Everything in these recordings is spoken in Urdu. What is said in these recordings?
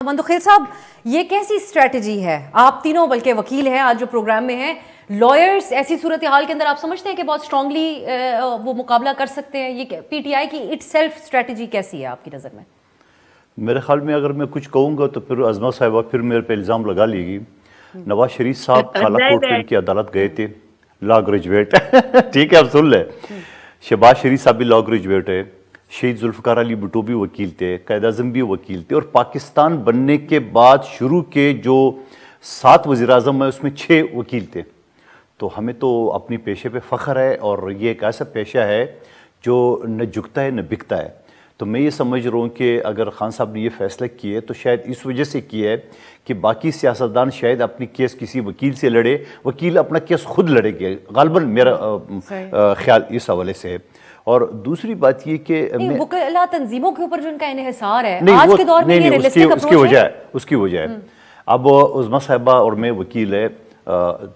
منتخیل صاحب، یہ کیسی اسٹریٹجی ہے؟ آپ تینوں بلکہ وکیل ہیں آج جو پروگرام میں ہیں، لائرز ایسی صورتحال کے اندر آپ سمجھتے ہیں کہ بہت اسٹرانگلی وہ مقابلہ کر سکتے ہیں؟ یہ پی ٹی آئی کی اٹ سیلف اسٹریٹجی کیسی ہے آپ کی نظر میں؟ میرے خیال میں اگر میں کچھ کہوں گا تو پھر عظمہ صاحبہ پھر میرے پہ الزام لگا لے گی۔ نواز شریف صاحب کالا کوٹ پہن کی عدالت گئے تھے، لا گریجویٹ ٹھیک ہے، آپ سن لیں۔ شہباز شریف صاحب بھی لا گریجویٹ ہے، شہید ذوالفقار علی بھٹو بھی وکیل تھے، قائد اعظم بھی وکیل تھے، اور پاکستان بننے کے بعد شروع کے جو 7 وزیر اعظم ہیں اس میں 6 وکیل تھے۔ تو ہمیں تو اپنی پیشے پہ فخر ہے، اور یہ ایک ایسا پیشہ ہے جو نہ جھکتا ہے نہ بکتا ہے۔ تو میں یہ سمجھ رہا ہوں کہ اگر خان صاحب نے یہ فیصلہ کیا ہے تو شاید اس وجہ سے کیا ہے کہ باقی سیاستدان شاید اپنی کیس کسی وکیل سے لڑے، وکیل اپنا کیس خود لڑے گا، غالباً میرا خیال اس حوالے سے ہے۔ اور دوسری بات یہ کہ وکلاء تنظیموں کے اوپر جو ان کا انحصار ہے آج کے دور میں، یہ ریئلسٹک اپروچ ہے؟ اس کی وجہ ہے اب عظمہ صاحبہ اور میں وکیل ہے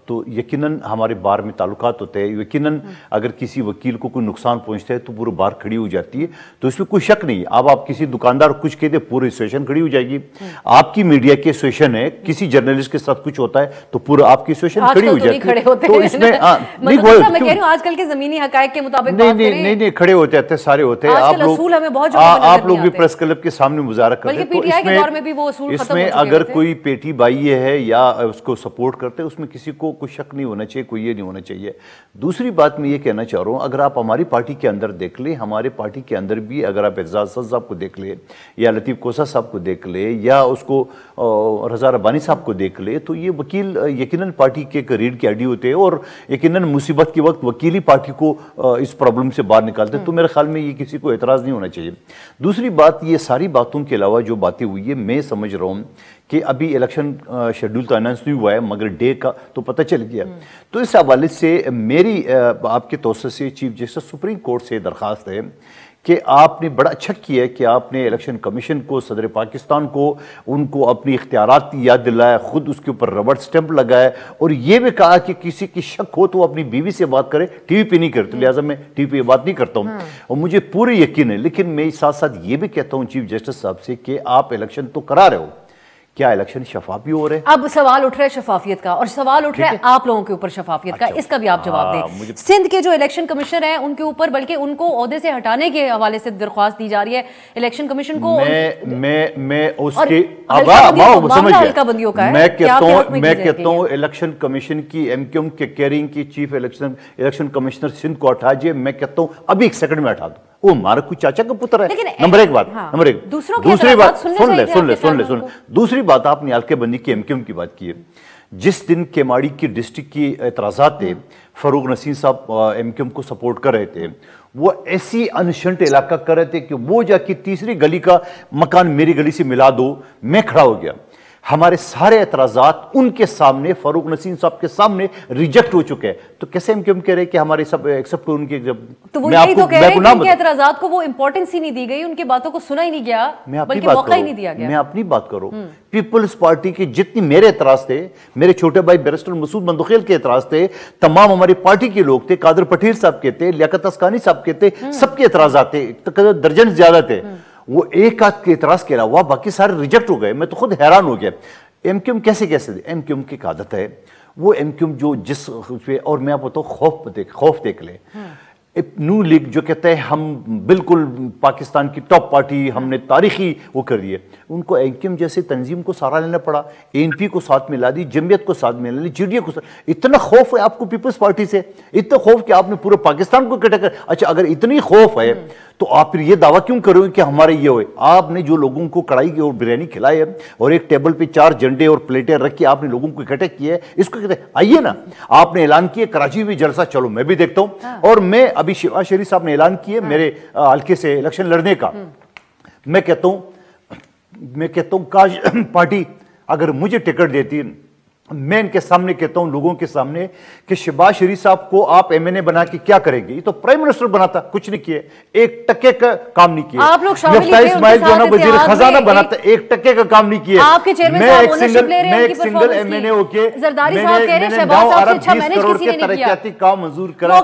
تو یقیناً ہمارے بار میں تعلقات ہوتے ہیں، یقیناً اگر کسی وکیل کو کوئی نقصان پہنچتا ہے تو پورا بار کھڑی ہو جاتی ہے، تو اس میں کوئی شک نہیں۔ اب آپ کسی دکاندار کچھ کہتے ہیں پوری ایسوسیشن کھڑی ہو جائے گی، آپ کی میڈیا کی ایسوسیشن ہے، کسی جرنلسٹ کے ساتھ کچھ ہوتا ہے تو پورا آپ کی ایسوسیشن کھڑی ہو جاتی ہے۔ تو اس میں میں کہہ رہی ہوں آج کل کے زمینی حقائق کے مطابق نہیں کھڑے ہوتے ہیں، سارے ہوتے ہیں۔ آپ لوگ بھی پریس کلب کے سامنے مظاہرہ کرتے ہیں، اس میں اگر کوئی پیٹی بائی ہے یا اس کو سپورٹ کرتے ہیں، میں کسی کو کوئی شک نہیں ہونا چاہیے، کوئی یہ نہیں ہونا چاہیے۔ دوسری بات میں یہ کہنا چاہ رہا ہوں، اگر آپ ہماری پارٹی کے اندر دیکھ لیں، ہمارے پارٹی کے اندر بھی اگر آپ اعزاز صاحب کو دیکھ لیں یا لطیف کوسہ صاحب کو دیکھ لیں یا اس کو رضا ربانی صاحب کو دیکھ لیں، تو یہ وکیل یقیناً پارٹی کے ایک ریڑھ کی ہڈی ہوتے ہیں، اور یقیناً مصیبت کے وقت وکیلی پارٹی کو اس پرابلم سے باہر نکالتے ہیں۔ تو میرے خیال میں یہ کسی کو اعتراض نہیں ہونا چاہیے۔ دوسری بات، یہ ساری باتوں کے علاوہ جو باتیں ہوئی ہے، میں سمجھ رہا ہوں کہ ابھی الیکشن شیڈول تو اناؤنس نہیں ہوا ہے مگر ڈے کا تو پتہ چل گیا۔ تو اس حوالے سے میری آپ کے توسط سے چیف جسٹس سپریم کورٹ سے درخواست ہے کہ آپ نے بڑا اچھا کیا ہے کہ آپ نے الیکشن کمیشن کو، صدر پاکستان کو، ان کو اپنی اختیارات کی یاد دلایا، خود اس کے اوپر ربڑ سٹیمپ لگایا، اور یہ بھی کہا کہ کسی کی شک ہو تو اپنی بیوی سے بات کرے، ٹی وی پہ نہیں کرتے، لہٰذا میں ٹی وی پہ بات نہیں کرتا ہوں، اور مجھے پوری یقین ہے۔ لیکن میں ساتھ ساتھ یہ بھی کہتا ہوں چیف جسٹس صاحب سے کہ آپ الیکشن تو کرا رہے ہو، کیا الیکشن شفاف بھی ہو رہے ہیں؟ اب سوال اٹھ رہا ہے شفافیت کا، اور سوال اٹھ رہا ہے آپ لوگوں کے اوپر شفافیت کا، اس کا بھی آپ جواب دیں۔ سندھ کے جو الیکشن کمیشنر ہیں ان کے اوپر، بلکہ ان کو عہدے سے ہٹانے کے حوالے سے درخواست دی جا رہی ہے الیکشن کمیشن کو۔ میں اس کے میں کہتا ہوں الیکشن کمیشن کی ایم کیو ایم کے کیئرنگ کی چیف الیکشن کمیشنر سندھ کو ہٹا جائے، میں کہتا ہوں ابھی 1 سیکنڈ میں ہٹا دوں، وہ ہمارا کوئی چاچا کا پتر ہے۔ نمبر ایک بات، دوسری بات سن لے دوسری بات، آپ نے حلقے بندی کی ایم کیو ایم کی بات کی ہے۔ جس دن کیماڑی کی ڈسٹرکٹ کی اعتراضات تھے، فاروق نسیم صاحب ایم کیو ایم کو سپورٹ کر رہے تھے، وہ ایسی انشنٹ علاقہ کر رہے تھے کہ وہ جا کے تیسری گلی کا مکان میری گلی سے ملا دو، میں کھڑا ہو گیا۔ ہمارے سارے اعتراضات ان کے سامنے، فاروق نسیم صاحب کے سامنے ریجیکٹ ہو چکے ہیں، تو کیسے ہم کیوں کہہ رہے ہیں کہ ہمارے سب ایکسپٹ ان کے؟ تو وہ یہی تو کہہ رہے ہیں کہ ان کے اعتراضات کو وہ امپورٹنس ہی نہیں دی گئی، ان کی باتوں کو سنا ہی نہیں گیا، بلکہ موقع ہی نہیں دیا گیا۔ میں اپنی بات کروں، پیپلز پارٹی کے جتنی میرے اعتراض تھے، میرے چھوٹے بھائی بیرسٹر مسعود منتخیل کے اعتراض تھے، تمام ہماری پارٹی کے لوگ تھے، قادر پٹیل صاحب کے تھے، لیاقت اسکانی صاحب کے تھے، سب کے اعتراضات تھے، درجن زیادہ تھے۔ وہ ایک آدھ کے اعتراض کے علاوہ باقی سارے ریجیکٹ ہو گئے۔ میں تو خود حیران ہو گیا، ایم کیو ایم کیسے ایم کیو ایم کی عادت ہے، وہ ایم کیو ایم جو جس پہ، اور میں آپ بتاؤں خوف دیکھ لیں، نو لیگ جو کہتا ہے ہم بالکل پاکستان کی ٹاپ پارٹی، ہم نے تاریخی وہ کر دی ہے، ان کو ایم کیو ایم جیسے تنظیم کو سہارا لینا پڑا، اے این پی کو ساتھ ملا دی، جمعیت کو ساتھ ملا لی، جی ڈی اے کو اتنا خوف ہے آپ کو پیپلز پارٹی سے، اتنا خوف کہ آپ نے پورے پاکستان کو اکٹھا کر۔ اچھا اگر اتنی خوف ہے تو آپ پھر یہ دعویٰ کیوں کرو کہ ہمارے یہ ہوئے؟ آپ نے جو لوگوں کو کڑھائی کی اور بریانی کھلائی ہے، اور ایک ٹیبل پہ 4 جھنڈے اور پلیٹیں رکھ کے آپ نے لوگوں کو اکٹھا کیا ہے، اس کو کہتے ہیں آئیے نا۔ آپ نے اعلان کیا کراچی میں جلسہ، چلو میں بھی دیکھتا ہوں، اور میں ابھی شہباز شریف صاحب نے اعلان کیے میرے حلقے سے الیکشن لڑنے کا، میں کہتا ہوں کاش پارٹی اگر مجھے ٹکٹ دیتی، میں ان کے سامنے کہتا ہوں لوگوں کے سامنے کہ شہباز شریف صاحب کو آپ ایم این اے بنا کے کیا کریں گے؟ یہ تو پرائم منسٹر بناتا، کچھ نہیں کیے، 1 ٹکے کا کام نہیں کیا۔ مفتاح اسماعیل جو نا وزیر خزانہ بناتا، 1 ٹکے کا کام نہیں کیا۔ میں ایک سنگل ایم این اے ہو کے میں نے 9 ارب 20 کروڑ کے ترقیاتی کام منظور کرا۔